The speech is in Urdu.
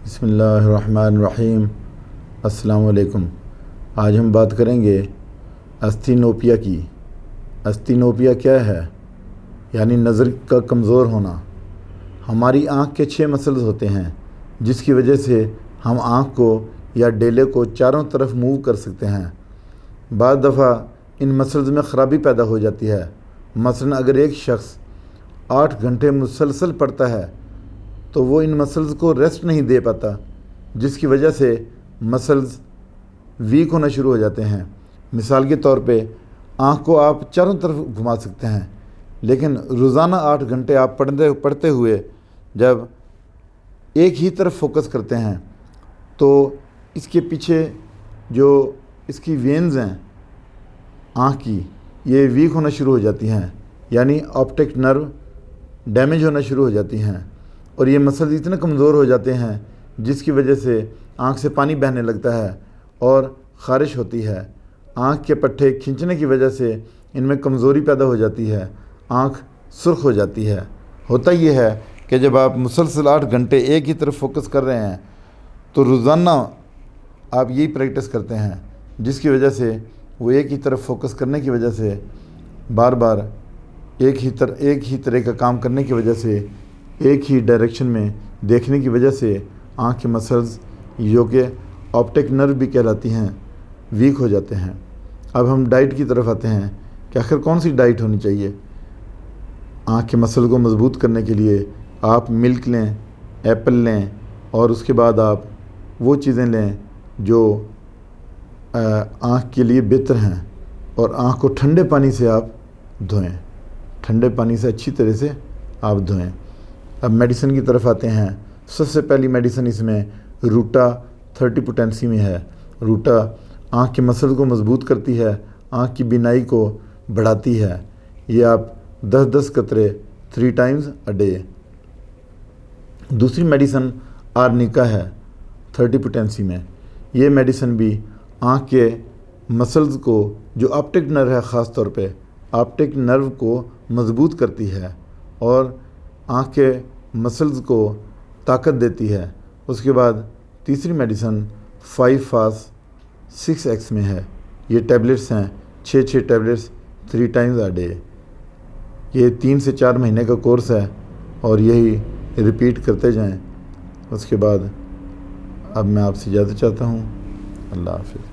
بسم اللہ الرحمن الرحیم۔ السلام علیکم۔ آج ہم بات کریں گے استھینوپیا کی۔ استھینوپیا کیا ہے؟ یعنی نظر کا کمزور ہونا۔ ہماری آنکھ کے 6 مسلز ہوتے ہیں جس کی وجہ سے ہم آنکھ کو یا ڈیلے کو چاروں طرف موو کر سکتے ہیں۔ بعض دفعہ ان مسلز میں خرابی پیدا ہو جاتی ہے۔ مثلا اگر ایک شخص 8 گھنٹے مسلسل پڑھتا ہے تو وہ ان مسلز کو ریسٹ نہیں دے پاتا، جس کی وجہ سے مسلز ویک ہونا شروع ہو جاتے ہیں۔ مثال کے طور پہ آنکھ کو آپ چاروں طرف گھما سکتے ہیں، لیکن روزانہ 8 گھنٹے آپ پڑھتے ہوئے جب ایک ہی طرف فوکس کرتے ہیں تو اس کے پیچھے جو اس کی وینز ہیں آنکھ کی، یہ ویک ہونا شروع ہو جاتی ہیں، یعنی آپٹک نرو ڈیمیج ہونا شروع ہو جاتی ہیں، اور یہ مسلز اتنے کمزور ہو جاتے ہیں جس کی وجہ سے آنکھ سے پانی بہنے لگتا ہے اور خارش ہوتی ہے۔ آنکھ کے پٹھے کھنچنے کی وجہ سے ان میں کمزوری پیدا ہو جاتی ہے، آنکھ سرخ ہو جاتی ہے۔ ہوتا یہ ہے کہ جب آپ مسلسل 8 گھنٹے ایک ہی طرف فوکس کر رہے ہیں تو روزانہ آپ یہی پریکٹس کرتے ہیں، جس کی وجہ سے وہ ایک ہی طرف فوکس کرنے کی وجہ سے بار بار ایک ہی طرح کا کام کرنے کی وجہ سے ایک ہی ڈائریکشن میں دیکھنے کی وجہ سے آنکھ کے مسلز جو کہ آپٹک نرو بھی کہلاتی ہیں ویک ہو جاتے ہیں۔ اب ہم ڈائٹ کی طرف آتے ہیں کہ آخر کون سی ڈائٹ ہونی چاہیے۔ آنکھ کے مسل کو مضبوط کرنے کے لیے آپ ملک لیں، ایپل لیں، اور اس کے بعد آپ وہ چیزیں لیں جو آنکھ کے لیے بہتر ہیں، اور آنکھ کو ٹھنڈے پانی سے آپ دھوئیں، ٹھنڈے پانی سے اچھی طرح سے آپ دھوئیں۔ اب میڈیسن کی طرف آتے ہیں۔ سب سے پہلی میڈیسن اس میں روٹا 30 پوٹینسی میں ہے۔ روٹا آنکھ کے مسل کو مضبوط کرتی ہے، آنکھ کی بینائی کو بڑھاتی ہے۔ یہ آپ 10 قطرے 3 ٹائمز اے ڈے۔ دوسری میڈیسن آرنیکا ہے 30 پوٹینسی میں۔ یہ میڈیسن بھی آنکھ کے مسلز کو، جو آپٹک نرو ہے خاص طور پہ آپٹک نرو کو مضبوط کرتی ہے اور آنکھ کے مسلز کو طاقت دیتی ہے۔ اس کے بعد تیسری میڈیسن 5-FAST-6X میں ہے۔ یہ ٹیبلٹس ہیں 6 ٹیبلٹس 3 ٹائمز اے ڈے۔ یہ 3 سے 4 مہینے کا کورس ہے اور یہی ریپیٹ کرتے جائیں۔ اس کے بعد اب میں آپ سے اجازت چاہتا ہوں۔ اللہ حافظ۔